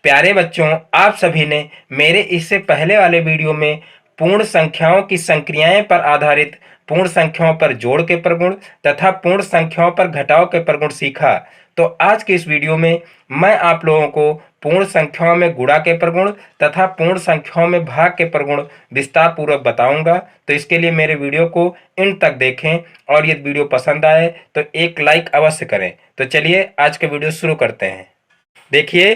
प्यारे बच्चों, आप सभी ने मेरे इससे पहले वाले वीडियो में पूर्ण संख्याओं की संक्रियाएं पर आधारित पूर्ण संख्याओं पर जोड़ के प्रगुण तथा पूर्ण संख्याओं पर घटाव के प्रगुण सीखा। तो आज के इस वीडियो में मैं आप लोगों को पूर्ण संख्याओं में गुणा के प्रगुण तथा पूर्ण संख्याओं में भाग के प्रगुण विस्तार पूर्वक बताऊंगा। तो इसके लिए मेरे वीडियो को इन तक देखें और यदि वीडियो पसंद आए तो एक लाइक अवश्य करें। तो चलिए आज का वीडियो शुरू करते हैं। देखिए,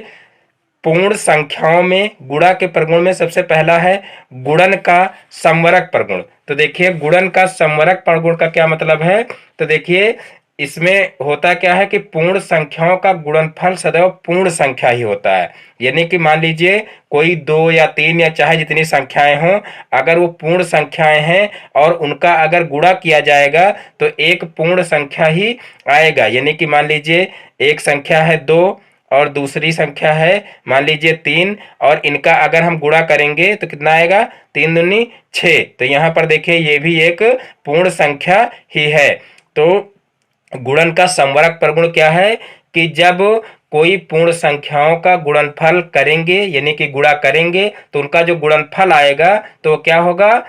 पूर्ण संख्याओं में गुणा के प्रगुण में सबसे पहला है गुणन का समवरक प्रगुण। तो देखिए, गुणन का समवरक प्रगुण का क्या मतलब है। तो देखिए, इसमें होता क्या है कि पूर्ण संख्याओं का गुणनफल सदैव पूर्ण संख्या ही होता है। यानी कि मान लीजिए कोई 2 या 3 या चाहे जितनी संख्याएं हों, अगर वो पूर्ण संख्याएं हैं और उनका अगर गुणा किया जाएगा तो एक पूर्ण संख्या ही आएगा। यानी कि मान लीजिए एक संख्या है 2 और दूसरी संख्या है मान लीजिए 3, और इनका अगर हम गुणा करेंगे तो कितना आएगा, 3 दूनी 6। तो यहाँ पर देखिए ये भी एक पूर्ण संख्या ही है। तो गुणन का समवरक प्रगुण क्या है कि जब कोई पूर्ण संख्याओं का गुणनफल करेंगे यानी कि गुणा करेंगे तो उनका जो गुणनफल आएगा तो क्या होगा,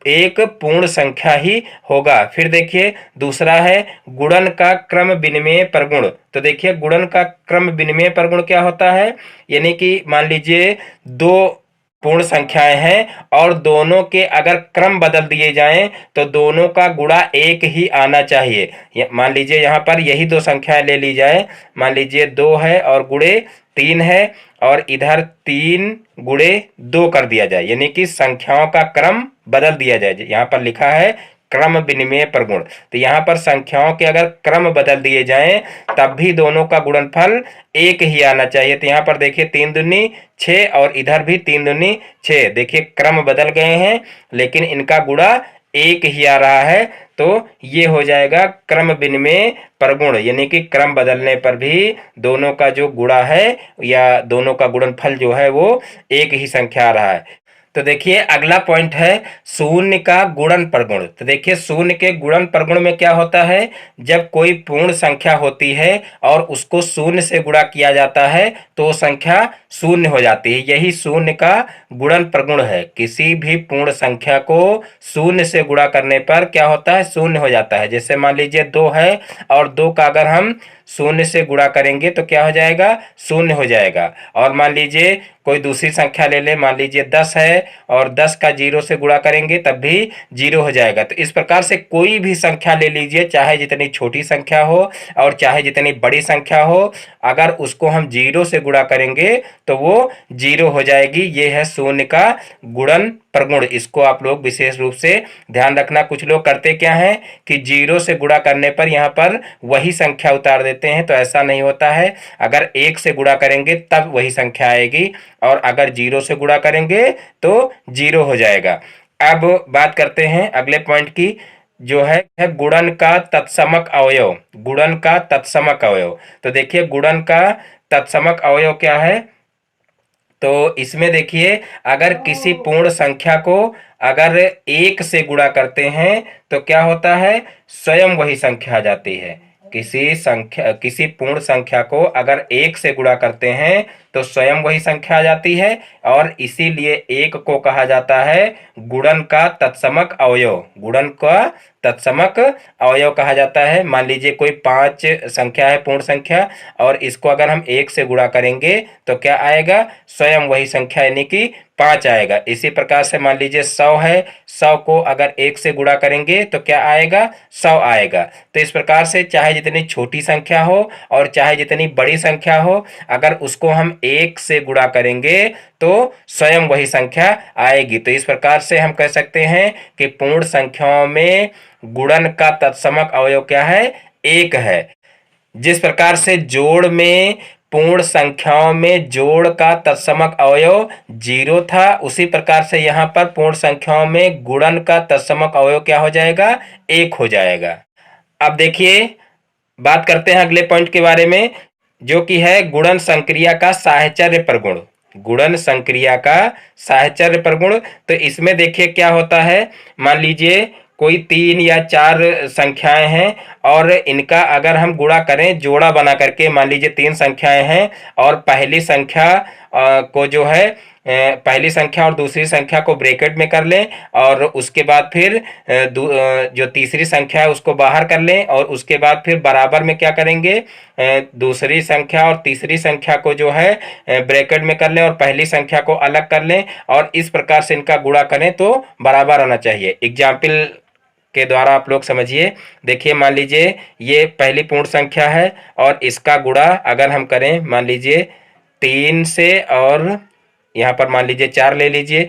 एक पूर्ण संख्या ही होगा। फिर देखिए दूसरा है गुणन का क्रम विनिमय प्रगुण। तो देखिए गुणन का क्रम विनिमय प्रगुण क्या होता है, यानी कि मान लीजिए दो पूर्ण संख्याएं हैं और दोनों के अगर क्रम बदल दिए जाएं तो दोनों का गुणा एक ही आना चाहिए। मान लीजिए यहाँ पर यही दो संख्याएं ले ली जाए, मान लीजिए 2 है और गुणे 3 है, और इधर 3 गुणे 2 कर दिया जाए, यानी कि संख्याओं का क्रम बदल दिया जाए। यहाँ पर लिखा है क्रम विनिमय प्रगुण। तो यहाँ पर संख्याओं के अगर क्रम बदल दिए जाएं तब भी दोनों का गुणनफल एक ही आना चाहिए। तो यहाँ पर देखिए 3 दूनी 6 और इधर भी 3 दूनी 6। देखिए क्रम बदल गए हैं लेकिन इनका गुणा एक ही आ रहा है। तो ये हो जाएगा क्रम विनिमय प्रगुण, यानी कि क्रम बदलने पर भी दोनों का जो गुणा है या दोनों का गुणनफल जो है वो एक ही संख्या आ रहा है। तो देखिए अगला पॉइंट है शून्य का गुणन प्रगुण। तो देखिए शून्य के गुणन प्रगुण में क्या होता है, जब कोई पूर्ण संख्या होती है और उसको शून्य से गुणा किया जाता है तो संख्या शून्य हो जाती है। यही शून्य का गुणन प्रगुण है। किसी भी पूर्ण संख्या को शून्य से गुणा करने पर क्या होता है, शून्य हो जाता है। जैसे मान लीजिए 2 है और 2 का अगर हम शून्य से गुणा करेंगे तो क्या हो जाएगा, शून्य हो जाएगा। और मान लीजिए कोई दूसरी संख्या ले ले, मान लीजिए 10 है और 10 का 0 से गुणा करेंगे तब भी 0 हो जाएगा। तो इस प्रकार से कोई भी संख्या ले लीजिए, चाहे जितनी छोटी संख्या हो और चाहे जितनी बड़ी संख्या हो, अगर उसको हम 0 से गुणा करेंगे तो वो 0 हो जाएगी। ये है शून्य का गुणन प्रगुण। इसको आप लोग विशेष रूप से ध्यान रखना। कुछ लोग करते क्या है कि 0 से गुणा करने पर यहाँ पर वही संख्या उतार देते हैं, तो ऐसा नहीं होता है। अगर 1 से गुणा करेंगे तब वही संख्या आएगी और अगर 0 से गुणा करेंगे तो 0 हो जाएगा। अब बात करते हैं अगले पॉइंट की, जो है गुणन का तत्समक अवयव। गुणन का तत्समक अवयव। तो देखिए गुणन का तत्समक अवयव क्या है। तो इसमें देखिए अगर किसी पूर्ण संख्या को अगर 1 से गुणा करते हैं तो क्या होता है, स्वयं वही संख्या आ जाती है। किसी पूर्ण संख्या को अगर 1 से गुणा करते हैं तो स्वयं वही संख्या आ जाती है, और इसीलिए 1 को कहा जाता है गुणन का तत्समक अवयव। गुणन का तत्समक अवयव कहा जाता है। मान लीजिए कोई 5 संख्या है, पूर्ण संख्या, और इसको अगर हम 1 से गुणा करेंगे तो क्या आएगा, स्वयं वही संख्या यानी कि 5 आएगा। इसी प्रकार से मान लीजिए 100 है, 100 को अगर 1 से गुणा करेंगे तो क्या आएगा, 100 आएगा। तो इस प्रकार से चाहे जितनी छोटी संख्या हो और चाहे जितनी बड़ी संख्या हो, अगर उसको हम 1 से गुणा करेंगे तो स्वयं वही संख्या आएगी। तो इस प्रकार से हम कह सकते हैं कि पूर्ण संख्याओं में गुणन का तत्समक अवयव क्या है, 1 है। जिस प्रकार से जोड़ में पूर्ण संख्याओं में जोड़ का तत्समक अवयव 0 था, उसी प्रकार से यहाँ पर पूर्ण संख्याओं में गुणन का तत्समक अवयव क्या हो जाएगा, 1 हो जाएगा। अब देखिए बात करते हैं अगले पॉइंट के बारे में, जो कि है गुणन संक्रिया का साहचर्य प्रगुण। गुणन संक्रिया का साहचर्य प्रगुण। तो इसमें देखिए क्या होता है, मान लीजिए कोई 3 या 4 संख्याएं हैं और इनका अगर हम गुणा करें जोड़ा बना करके, मान लीजिए 3 संख्याएं हैं और पहली संख्या को जो है पहली संख्या और दूसरी संख्या को ब्रैकेट में कर लें और उसके बाद फिर जो तीसरी संख्या है उसको बाहर कर लें और उसके बाद फिर बराबर में क्या करेंगे, दूसरी संख्या और तीसरी संख्या को जो है ब्रैकेट में कर लें और पहली संख्या को अलग कर लें और इस प्रकार से इनका गुणा करें तो बराबर आना चाहिए। एग्जाम्पल के द्वारा आप लोग समझिए। देखिए मान लीजिए ये पहली पूर्ण संख्या है और इसका गुणा अगर हम करें मान लीजिए 3 से और यहाँ पर मान लीजिए 4 ले लीजिए।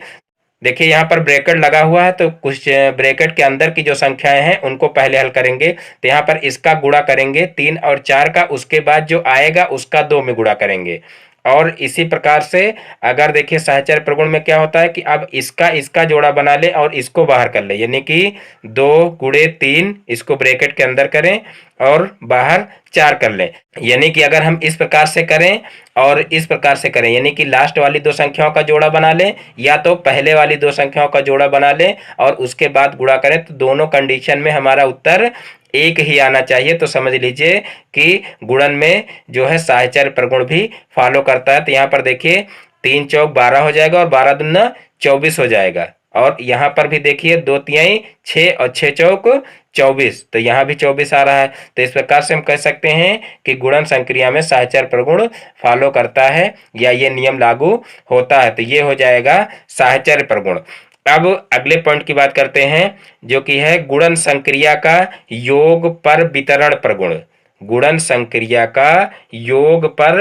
देखिए यहाँ पर ब्रैकेट लगा हुआ है तो कुछ ब्रैकेट के अंदर की जो संख्याएं हैं उनको पहले हल करेंगे। तो यहाँ पर इसका गुणा करेंगे 3 और 4 का, उसके बाद जो आएगा उसका 2 में गुणा करेंगे। और इसी प्रकार से अगर देखिए साहचर्य प्रगुण में क्या होता है कि अब इसका जोड़ा बना ले और इसको बाहर कर ले, यानी कि 2 गुणे 3 इसको ब्रैकेट के अंदर करें और बाहर 4 कर लें। यानी कि अगर हम इस प्रकार से करें और इस प्रकार से करें, यानी कि लास्ट वाली 2 संख्याओं का जोड़ा बना लें या तो पहले वाली 2 संख्याओं का जोड़ा बना लें और उसके बाद गुणा करें, तो दोनों कंडीशन में हमारा उत्तर एक ही आना चाहिए। तो समझ लीजिए कि गुणन में जो है साहचर्य प्रगुण भी फॉलो करता है। तो यहाँ पर देखिए 3 चौक 12 हो जाएगा और 12 दूना 24 हो जाएगा और यहाँ पर भी देखिए 2 तिहाई 6 और 6 चौक 24, तो यहाँ भी 24 आ रहा है। तो इस प्रकार से हम कह सकते हैं कि गुणन संक्रिया में साहचर्य प्रगुण फॉलो करता है या ये नियम लागू होता है। तो ये हो जाएगा साहचर्य प्रगुण। अब अगले पॉइंट की बात करते हैं जो कि है गुणन संक्रिया का योग पर वितरण प्रगुण। गुणन संक्रिया का योग पर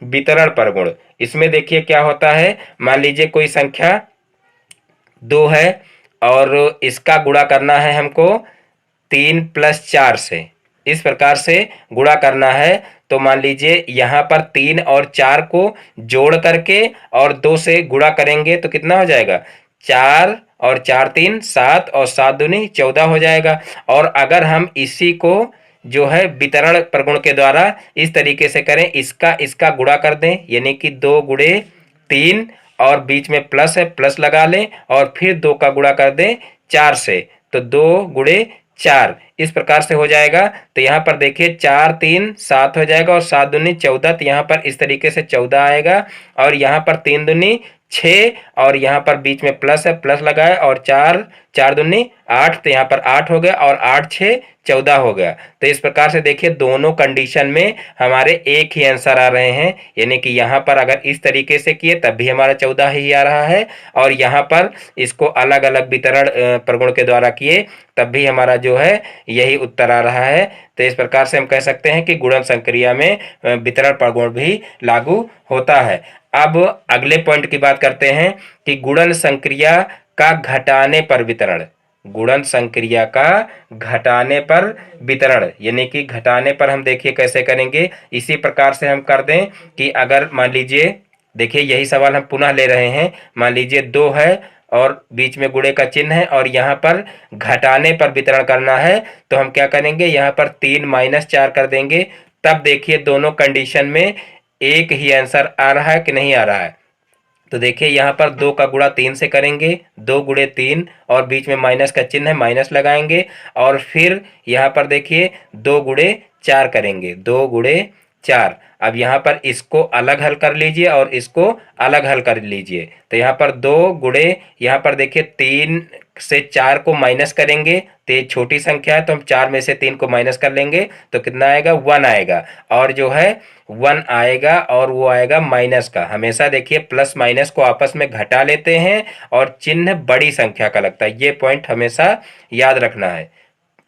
वितरण प्रगुण, इसमें देखिए क्या होता है, मान लीजिए कोई संख्या 2 है और इसका गुणा करना है हमको 3 + 4 से, इस प्रकार से गुणा करना है। तो मान लीजिए यहाँ पर 3 और 4 को जोड़ करके और 2 से गुणा करेंगे तो कितना हो जाएगा, 4 और 4 3 7 और 7 दूनी 14 हो जाएगा। और अगर हम इसी को जो है वितरण प्रगुण के द्वारा इस तरीके से करें, इसका गुणा कर दें, यानी कि 2 गुणे 3 और बीच में प्लस है, प्लस लगा लें और फिर 2 का गुणा कर दें 4 से, तो 2 गुणे 4 इस प्रकार से हो जाएगा। तो यहाँ पर देखिए 4 3 7 हो जाएगा और 7 दूनी 14, तो यहाँ पर इस तरीके से 14 आएगा और यहाँ पर 3 दूनी 6 और यहाँ पर बीच में प्लस है, प्लस लगाए और 4 दूनी 8, तो यहाँ पर 8 हो गया और 8 6 14 हो गया। तो इस प्रकार से देखिए दोनों कंडीशन में हमारे एक ही आंसर आ रहे हैं, यानी कि यहाँ पर अगर इस तरीके से किए तब भी हमारा 14 ही आ रहा है और यहाँ पर इसको अलग अलग वितरण प्रगुण के द्वारा किए तब भी हमारा जो है यही उत्तर आ रहा है। तो इस प्रकार से हम कह सकते हैं कि गुणन संक्रिया में वितरण प्रगुण भी लागू होता है। अब अगले पॉइंट की बात करते हैं कि गुणन संक्रिया का घटाने पर वितरण। गुणन संक्रिया का घटाने पर वितरण, यानी कि घटाने पर हम देखिए कैसे करेंगे, इसी प्रकार से हम कर दें कि अगर मान लीजिए देखिए यही सवाल हम पुनः ले रहे हैं, मान लीजिए 2 है और बीच में गुणे का चिन्ह है और यहाँ पर घटाने पर वितरण करना है, तो हम क्या करेंगे, यहाँ पर 3 - 4 कर देंगे। तब देखिए दोनों कंडीशन में एक ही आंसर आ रहा है कि नहीं आ रहा है। तो देखिए यहाँ पर 2 का गुणा 3 से करेंगे, 2 गुणे 3 और बीच में माइनस का चिन्ह है, माइनस लगाएंगे और फिर यहाँ पर देखिए 2 गुणे 4 करेंगे, 2 गुणे 4। अब यहाँ पर इसको अलग हल कर लीजिए और इसको अलग हल कर लीजिए। तो यहाँ पर 2 गुणे, यहाँ पर देखिए 3 से 4 को माइनस करेंगे तो ये छोटी संख्या है तो हम 4 में से 3 को माइनस कर लेंगे तो कितना आएगा, 1 आएगा और जो है 1 आएगा और वो आएगा माइनस का। हमेशा देखिए प्लस माइनस को आपस में घटा लेते हैं और चिन्ह बड़ी संख्या का लगता है, ये पॉइंट हमेशा याद रखना है।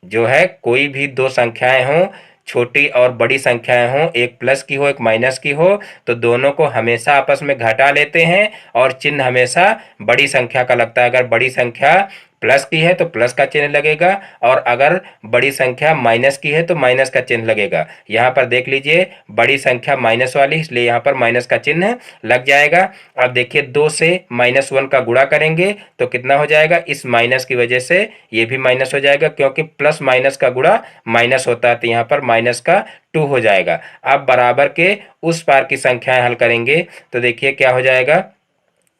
जो है कोई भी 2 संख्याएं हों, छोटी और बड़ी संख्याएं हों, एक प्लस की हो एक माइनस की हो, तो दोनों को हमेशा आपस में घटा लेते हैं और चिन्ह हमेशा बड़ी संख्या का लगता है। अगर बड़ी संख्या प्लस की है तो प्लस का चिन्ह लगेगा और अगर बड़ी संख्या माइनस की है तो माइनस का चिन्ह लगेगा। यहाँ पर देख लीजिए बड़ी संख्या माइनस वाली, इसलिए यहाँ पर माइनस का चिन्ह लग जाएगा। अब देखिए 2 से -1 का गुणा करेंगे तो कितना हो जाएगा, इस माइनस की वजह से ये भी माइनस हो जाएगा क्योंकि प्लस माइनस का गुणा माइनस होता है, तो यहाँ पर माइनस का 2 हो जाएगा। अब बराबर के उस पार की संख्याएं हल करेंगे तो देखिए क्या हो जाएगा,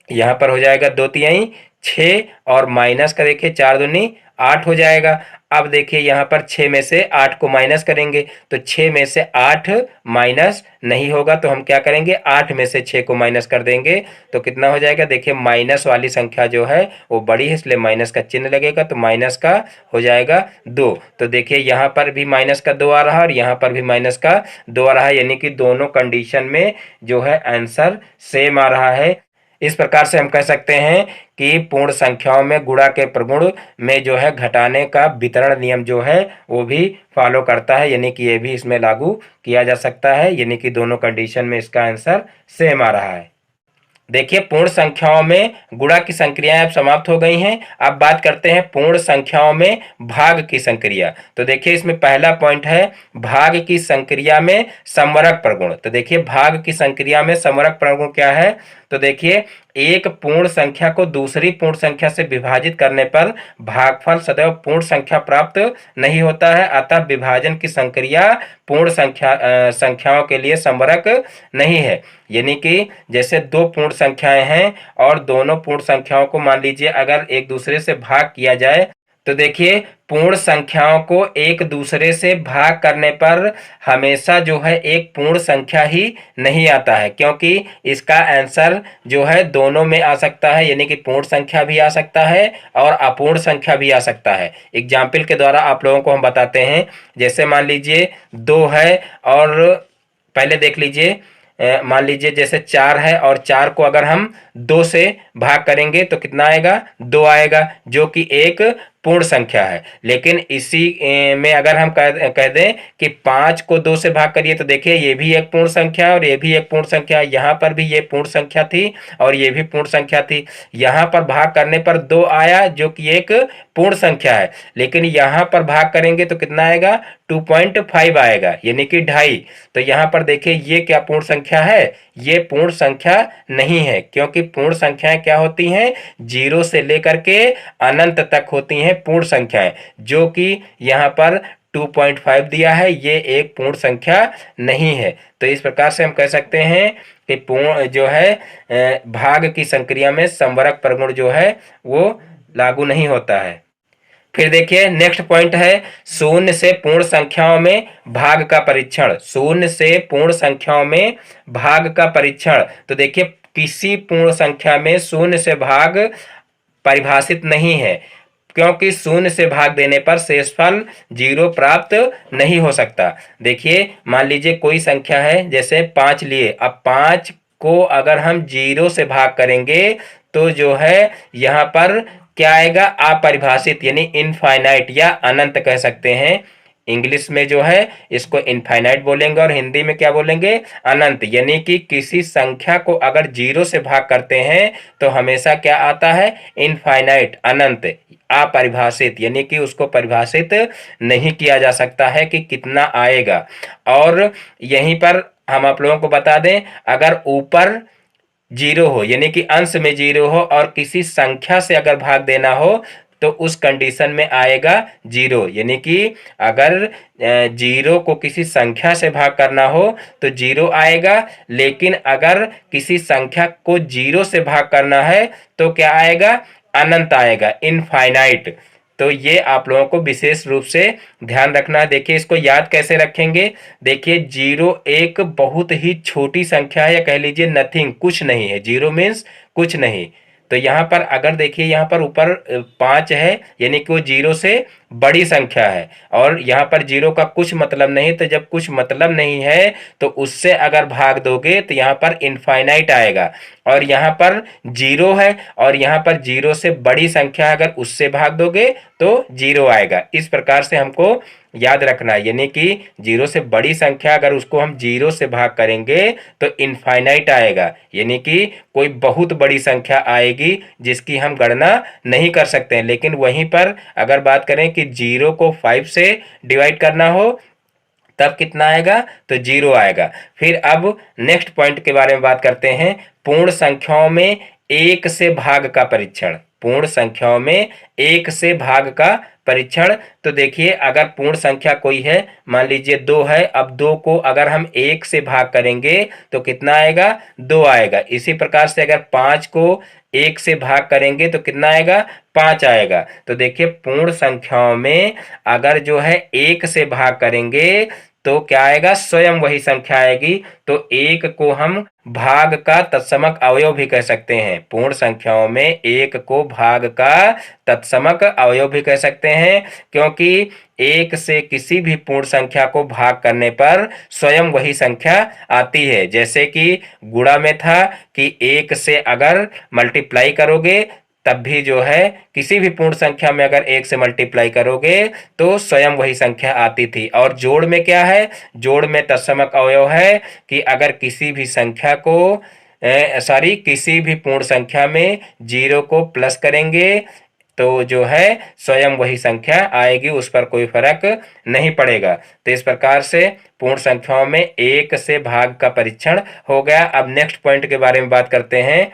यहाँ पर हो जाएगा 2 तिहाई 6 और माइनस का देखिए 4 दूनी 8 हो जाएगा। अब देखिए यहाँ पर 6 में से 8 को माइनस करेंगे तो 6 में से 8 माइनस नहीं होगा, तो हम क्या करेंगे 8 में से 6 को माइनस कर देंगे तो कितना हो जाएगा। देखिए माइनस वाली संख्या जो है वो बड़ी है, इसलिए माइनस का चिन्ह लगेगा, तो माइनस का हो जाएगा 2। तो देखिए यहाँ पर भी माइनस का 2 आ रहा है और यहाँ पर भी माइनस का 2 आ रहा है, यानी कि दोनों कंडीशन में जो है आंसर सेम आ रहा है। इस प्रकार से हम कह सकते हैं कि पूर्ण संख्याओं में गुणा के प्रगुण में जो है घटाने का वितरण नियम जो है वो भी फॉलो करता है, यानी कि ये भी इसमें लागू किया जा सकता है, यानी कि दोनों कंडीशन में इसका आंसर सेम आ रहा है। देखिए पूर्ण संख्याओं में गुणा की संक्रियाएं अब समाप्त हो गई हैं। अब बात करते हैं पूर्ण संख्याओं में भाग की संक्रिया। तो देखिए इसमें पहला पॉइंट है भाग की संक्रिया में समवरक प्रगुण। तो देखिए भाग की संक्रिया में समवरक प्रगुण क्या है। तो देखिए एक पूर्ण संख्या को दूसरी पूर्ण संख्या से विभाजित करने पर भागफल सदैव पूर्ण संख्या प्राप्त नहीं होता है, अतः विभाजन की संक्रिया पूर्ण संख्याओं के लिए समवरक नहीं है। यानी कि जैसे दो पूर्ण संख्याएं हैं और दोनों पूर्ण संख्याओं को मान लीजिए अगर एक दूसरे से भाग किया जाए तो देखिए पूर्ण संख्याओं को एक दूसरे से भाग करने पर हमेशा जो है एक पूर्ण संख्या ही नहीं आता है, क्योंकि इसका आंसर जो है दोनों में आ सकता है, यानी कि पूर्ण संख्या भी आ सकता है और अपूर्ण संख्या भी आ सकता है। एग्जाम्पल के द्वारा आप लोगों को हम बताते हैं। जैसे मान लीजिए 2 है और पहले देख लीजिए मान लीजिए जैसे 4 है और 4 को अगर हम 2 से भाग करेंगे तो कितना आएगा 2 आएगा, जो कि एक पूर्ण संख्या है। लेकिन इसी में अगर हम कह दें कि 5 को 2 से भाग करिए तो देखिए ये भी एक पूर्ण संख्या है और ये भी एक पूर्ण संख्या है। यहाँ पर भी ये पूर्ण संख्या थी और ये भी पूर्ण संख्या थी। यहाँ पर भाग करने पर 2 आया जो कि एक पूर्ण संख्या है, लेकिन यहाँ पर भाग करेंगे तो कितना आएगा 2.5 आएगा, यानी कि 2.5। तो यहाँ पर देखिए ये क्या पूर्ण संख्या है, ये पूर्ण संख्या नहीं है, क्योंकि पूर्ण संख्याएं क्या होती हैं 0 से लेकर के अनंत तक होती हैं पूर्ण संख्याएं, जो कि यहाँ पर 2.5 दिया है, ये एक पूर्ण संख्या नहीं है। तो इस प्रकार से हम कह सकते हैं कि पूर्ण जो है भाग की संक्रिया में समवरक प्रगुण जो है वो लागू नहीं होता है। फिर देखिए नेक्स्ट पॉइंट है शून्य से पूर्ण संख्याओं में भाग का परीक्षण। शून्य से पूर्ण संख्याओं में भाग का परीक्षण। तो देखिए किसी पूर्ण संख्या में शून्य से भाग परिभाषित नहीं है, क्योंकि शून्य से भाग देने पर शेषफल 0 प्राप्त नहीं हो सकता। देखिए मान लीजिए कोई संख्या है जैसे 5 लिए, अब 5 को अगर हम 0 से भाग करेंगे तो जो है यहाँ पर क्या आएगा अपरिभाषित, यानी इनफाइनाइट या अनंत कह सकते हैं। इंग्लिश में जो है इसको इनफाइनाइट बोलेंगे और हिंदी में क्या बोलेंगे अनंत। यानी कि किसी संख्या को अगर 0 से भाग करते हैं तो हमेशा क्या आता है इनफाइनाइट अनंत अपरिभाषित, यानी कि उसको परिभाषित नहीं किया जा सकता है कि कितना आएगा। और यहीं पर हम आप लोगों को बता दें अगर ऊपर 0 हो यानी कि अंश में 0 हो और किसी संख्या से अगर भाग देना हो तो उस कंडीशन में आएगा 0, यानी कि अगर 0 को किसी संख्या से भाग करना हो तो 0 आएगा, लेकिन अगर किसी संख्या को 0 से भाग करना है तो क्या आएगा अनंत आएगा इनफाइनाइट। तो ये आप लोगों को विशेष रूप से ध्यान रखना है। देखिए इसको याद कैसे रखेंगे। देखिए 0 एक बहुत ही छोटी संख्या है, या कह लीजिए नथिंग, कुछ नहीं है। 0 मीन्स कुछ नहीं। तो यहाँ पर अगर देखिए यहाँ पर ऊपर 5 है यानी कि वो 0 से बड़ी संख्या है, और यहाँ पर 0 का कुछ मतलब नहीं। तो जब कुछ मतलब नहीं है तो उससे अगर भाग दोगे तो यहाँ पर इनफाइनाइट आएगा, और यहाँ पर 0 है और यहाँ पर 0 से बड़ी संख्या अगर उससे भाग दोगे तो 0 आएगा। इस प्रकार से हमको याद रखना है, यानी कि 0 से बड़ी संख्या अगर उसको हम 0 से भाग करेंगे तो इनफाइनाइट आएगा, यानी कि कोई बहुत बड़ी संख्या आएगी जिसकी हम गणना नहीं कर सकते हैं। लेकिन वहीं पर अगर बात करें कि 0 को 5 से डिवाइड करना हो तब कितना आएगा तो 0 आएगा। फिर अब नेक्स्ट पॉइंट के बारे में बात करते हैं पूर्ण संख्याओं में 1 से भाग का परीक्षण। पूर्ण संख्याओं में एक से भाग का परीक्षण। तो देखिए अगर पूर्ण संख्या कोई है, मान लीजिए 2 है, अब 2 को अगर हम 1 से भाग करेंगे तो कितना आएगा, 2 आएगा। इसी प्रकार से अगर 5 को 1 से भाग करेंगे तो कितना आएगा, 5 आएगा। तो देखिए पूर्ण संख्याओं में अगर जो है 1 से भाग करेंगे तो क्या आएगा, स्वयं वही संख्या आएगी। तो 1 को हम भाग का तत्समक अवयव भी कह सकते हैं। पूर्ण संख्याओं में 1 को भाग का तत्समक अवयव भी कह सकते हैं, क्योंकि 1 से किसी भी पूर्ण संख्या को भाग करने पर स्वयं वही संख्या आती है। जैसे कि गुणा में था कि 1 से अगर मल्टीप्लाई करोगे तब भी जो है किसी भी पूर्ण संख्या में अगर 1 से मल्टीप्लाई करोगे तो स्वयं वही संख्या आती थी। और जोड़ में क्या है, जोड़ में तत्समक अवयव है कि अगर किसी भी संख्या को किसी भी पूर्ण संख्या में 0 को प्लस करेंगे तो जो है स्वयं वही संख्या आएगी, उस पर कोई फर्क नहीं पड़ेगा। तो इस प्रकार से पूर्ण संख्याओं में 1 से भाग का परीक्षण हो गया। अब नेक्स्ट पॉइंट के बारे में बात करते हैं।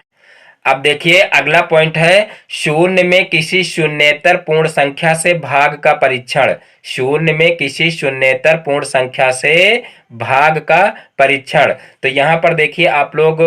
अब देखिए अगला पॉइंट है शून्य में किसी शून्येतर पूर्ण संख्या से भाग का परीक्षण। शून्य में किसी शून्येतर पूर्ण संख्या से भाग का परीक्षण। तो यहाँ पर देखिए आप लोग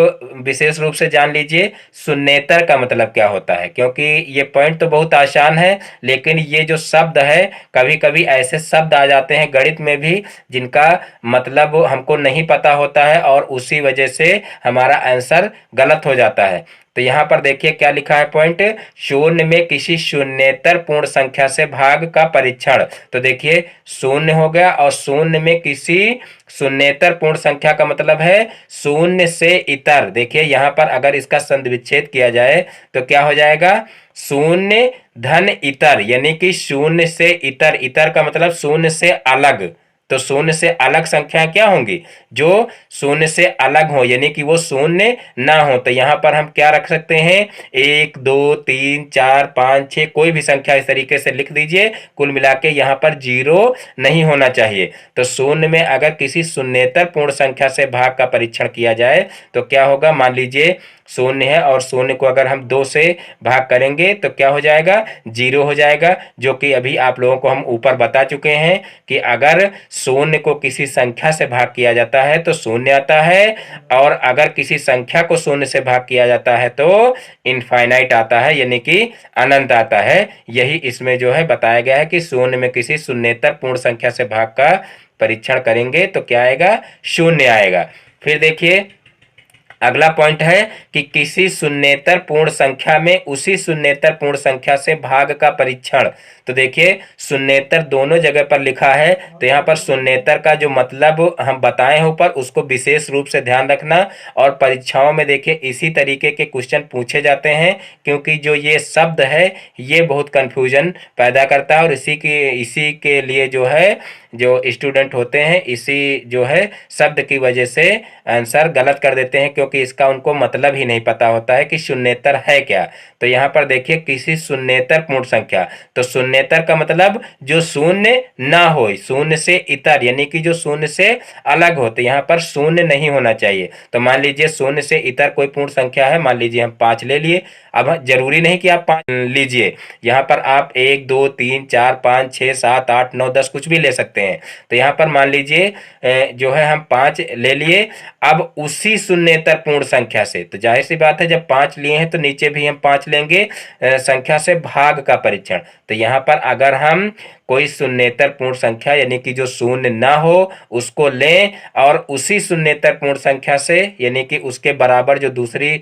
विशेष रूप से जान लीजिए शून्येतर का मतलब क्या होता है, क्योंकि ये पॉइंट तो बहुत आसान है, लेकिन ये जो शब्द है कभी कभी ऐसे शब्द आ जाते हैं गणित में भी जिनका मतलब हमको नहीं पता होता है और उसी वजह से हमारा आंसर गलत हो जाता है। तो यहाँ पर देखिए क्या लिखा है पॉइंट, शून्य में किसी शून्येतर पूर्ण संख्या से भाग का परीक्षण। तो देखिए शून्य हो गया और शून्य में किसी शून्येतर पूर्ण संख्या का मतलब है शून्य से इतर। देखिए यहाँ पर अगर इसका संधिविच्छेद किया जाए तो क्या हो जाएगा, शून्य धन इतर, यानी कि शून्य से इतर, इतर का मतलब शून्य से अलग। तो शून्य से अलग संख्या क्या होंगी, जो शून्य से अलग हो, यानी कि वो शून्य ना हो। तो यहाँ पर हम क्या रख सकते हैं, 1 2 3 4 5 6 कोई भी संख्या इस तरीके से लिख दीजिए। कुल मिला के यहाँ पर 0 नहीं होना चाहिए। तो शून्य में अगर किसी शून्येतर पूर्ण संख्या से भाग का परीक्षण किया जाए तो क्या होगा, मान लीजिए शून्य है और शून्य को अगर हम 2 से भाग करेंगे तो क्या हो जाएगा, 0 हो जाएगा। जो कि अभी आप लोगों को हम ऊपर बता चुके हैं कि अगर शून्य को किसी संख्या से भाग किया जाता है तो शून्य आता है, और अगर किसी संख्या को शून्य से भाग किया जाता है तो इनफाइनाइट आता है, यानी कि अनंत आता है। यही इसमें जो है बताया गया है कि शून्य में किसी शून्येतर पूर्ण संख्या से भाग का परीक्षण करेंगे तो क्या आएगा, शून्य आएगा। फिर देखिए अगला पॉइंट है कि किसी शून्येतर पूर्ण संख्या में उसी शून्येतर पूर्ण संख्या से भाग का परीक्षण। तो देखिए शून्येतर दोनों जगह पर लिखा है, तो यहाँ पर शून्येतर का जो मतलब हम बताए हैं ऊपर उसको विशेष रूप से ध्यान रखना। और परीक्षाओं में देखिए इसी तरीके के क्वेश्चन पूछे जाते हैं, क्योंकि जो ये शब्द है ये बहुत कंफ्यूजन पैदा करता है और इसी के लिए जो है जो स्टूडेंट होते हैं इसी जो है शब्द की वजह से आंसर गलत कर देते हैं, क्योंकि इसका उनको मतलब ही नहीं पता होता है कि शून्येतर है क्या। तो यहाँ पर देखिए किसी शून्येतर पूर्ण संख्या, तो शून्येतर का मतलब जो शून्य ना हो, शून्य से इतर यानी कि जो शून्य से अलग हो। तो यहाँ पर शून्य नहीं होना चाहिए। तो मान लीजिए शून्य से इतर कोई पूर्ण संख्या है, मान लीजिए हम 5 ले लिए। अब जरूरी नहीं कि आप 5 लीजिए, यहाँ पर आप 1 2 3 4 5 6 7 8 9 10 कुछ भी ले सकते हैं। तो यहाँ पर मान लीजिए जो है हम 5 ले लिए। अब उसी शून्येतर पूर्ण संख्या से, तो जाहिर सी बात है जब 5 लिए हैं तो नीचे भी हम 5 लेंगे, संख्या से भाग का परीक्षण। तो यहाँ पर अगर हम कोई शून्येतर पूर्ण संख्या यानी कि जो शून्य ना हो उसको लें और उसी शून्येतर पूर्ण संख्या से यानी कि उसके बराबर जो दूसरी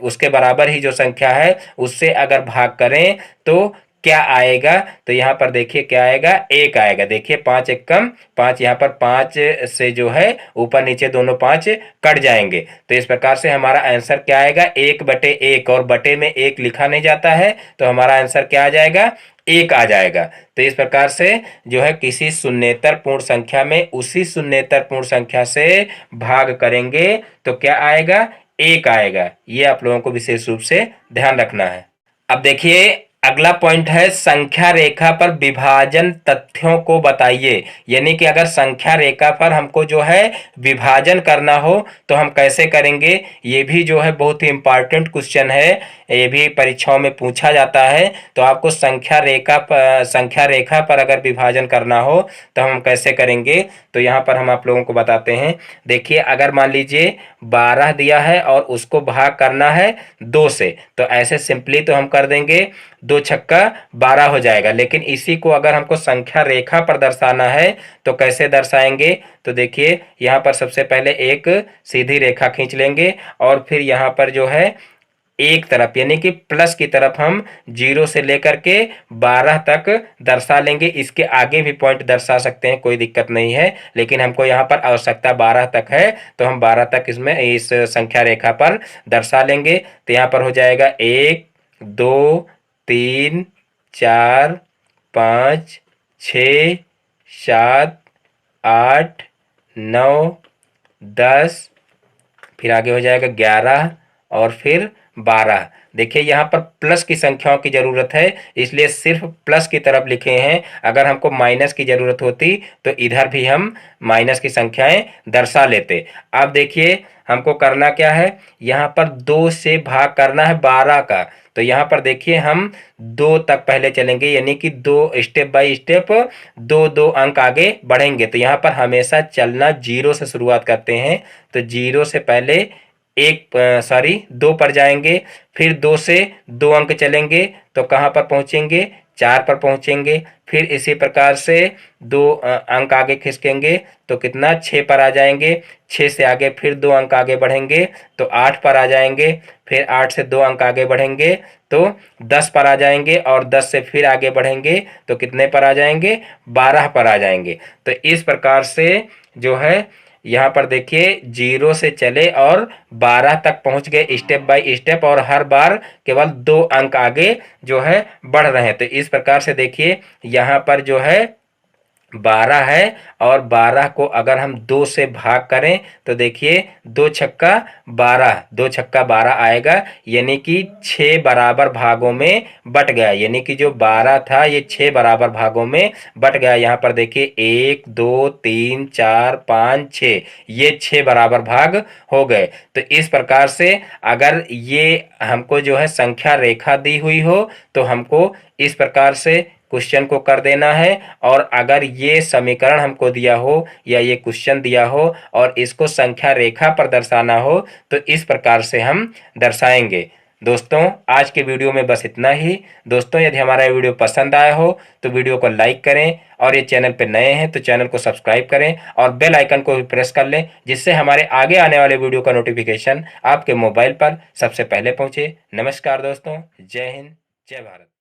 उसके बराबर ही जो संख्या है उससे अगर भाग करें तो क्या आएगा। तो यहाँ पर देखिए क्या आएगा, 1 आएगा। देखिए 5 1 कम 5, यहाँ पर 5 से जो है ऊपर नीचे दोनों 5 कट जाएंगे। तो इस प्रकार से हमारा आंसर क्या आएगा, 1/1, और बटे में 1 लिखा नहीं जाता है तो हमारा आंसर क्या आ जाएगा, 1 आ जाएगा। तो इस प्रकार से जो है किसी शून्येतर पूर्ण संख्या में उसी शून्येतर पूर्ण संख्या से भाग करेंगे तो क्या आएगा, 1 आएगा। ये आप लोगों को विशेष रूप से ध्यान रखना है। अब देखिए अगला पॉइंट है संख्या रेखा पर विभाजन तथ्यों को बताइए। यानी कि अगर संख्या रेखा पर हमको जो है विभाजन करना हो तो हम कैसे करेंगे। ये भी जो है बहुत ही इंपॉर्टेंट क्वेश्चन है, ये भी परीक्षाओं में पूछा जाता है। तो आपको संख्या रेखा पर अगर विभाजन करना हो तो हम कैसे करेंगे, तो यहाँ पर हम आप लोगों को बताते हैं। देखिए, अगर मान लीजिए 12 दिया है और उसको भाग करना है 2 से, तो ऐसे सिंपली तो हम कर देंगे 2 छक्का 12 हो जाएगा। लेकिन इसी को अगर हमको संख्या रेखा पर दर्शाना है तो कैसे दर्शाएंगे, तो देखिए यहाँ पर सबसे पहले एक सीधी रेखा खींच लेंगे और फिर यहाँ पर जो है एक तरफ यानी कि प्लस की तरफ हम 0 से लेकर के 12 तक दर्शा लेंगे। इसके आगे भी पॉइंट दर्शा सकते हैं, कोई दिक्कत नहीं है, लेकिन हमको यहाँ पर आवश्यकता 12 तक है तो हम 12 तक इसमें इस संख्या रेखा पर दर्शा लेंगे। तो यहाँ पर हो जाएगा 1 2 3 4 5 6 7 8 9 10, फिर आगे हो जाएगा 11 और फिर 12। देखिए यहाँ पर प्लस की संख्याओं की जरूरत है, इसलिए सिर्फ प्लस की तरफ लिखे हैं। अगर हमको माइनस की जरूरत होती तो इधर भी हम माइनस की संख्याएं दर्शा लेते। अब देखिए हमको करना क्या है, यहाँ पर 2 से भाग करना है 12 का। तो यहाँ पर देखिए हम 2 तक पहले चलेंगे, यानी कि 2 स्टेप बाय स्टेप 2 अंक आगे बढ़ेंगे। तो यहाँ पर हमेशा चलना 0 से शुरुआत करते हैं। तो 0 से पहले 2 पर जाएंगे, फिर 2 से 2 अंक चलेंगे तो कहाँ पर पहुंचेंगे, 4 पर पहुंचेंगे। फिर इसी प्रकार से 2 अंक आगे खिसकेंगे तो कितना, 6 पर आ जाएंगे। 6 से आगे फिर 2 अंक आगे बढ़ेंगे तो 8 पर आ जाएंगे। फिर 8 से 2 अंक आगे बढ़ेंगे तो 10 पर आ जाएंगे और 10 से फिर आगे बढ़ेंगे तो कितने पर आ जाएंगे, 12 पर आ जाएंगे। तो इस प्रकार से जो है यहाँ पर देखिए 0 से चले और 12 तक पहुंच गए स्टेप बाय स्टेप, और हर बार केवल 2 अंक आगे जो है बढ़ रहे हैं। तो इस प्रकार से देखिए यहाँ पर जो है 12 है और 12 को अगर हम 2 से भाग करें तो देखिए 2 छक्का 12, 2 छक्का 12 आएगा, यानी कि 6 बराबर भागों में बट गया। यानी कि जो 12 था ये 6 बराबर भागों में बट गया। यहाँ पर देखिए 1 2 3 4 5 6, ये 6 बराबर भाग हो गए। तो इस प्रकार से अगर ये हमको जो है संख्या रेखा दी हुई हो तो हमको इस प्रकार से क्वेश्चन को कर देना है। और अगर ये समीकरण हमको दिया हो या ये क्वेश्चन दिया हो और इसको संख्या रेखा पर दर्शाना हो तो इस प्रकार से हम दर्शाएंगे। दोस्तों आज के वीडियो में बस इतना ही। दोस्तों यदि हमारा ये वीडियो पसंद आया हो तो वीडियो को लाइक करें, और ये चैनल पे नए हैं तो चैनल को सब्सक्राइब करें और बेल आइकन को भी प्रेस कर लें, जिससे हमारे आगे आने वाले वीडियो का नोटिफिकेशन आपके मोबाइल पर सबसे पहले पहुंचे। नमस्कार दोस्तों, जय हिंद, जय भारत।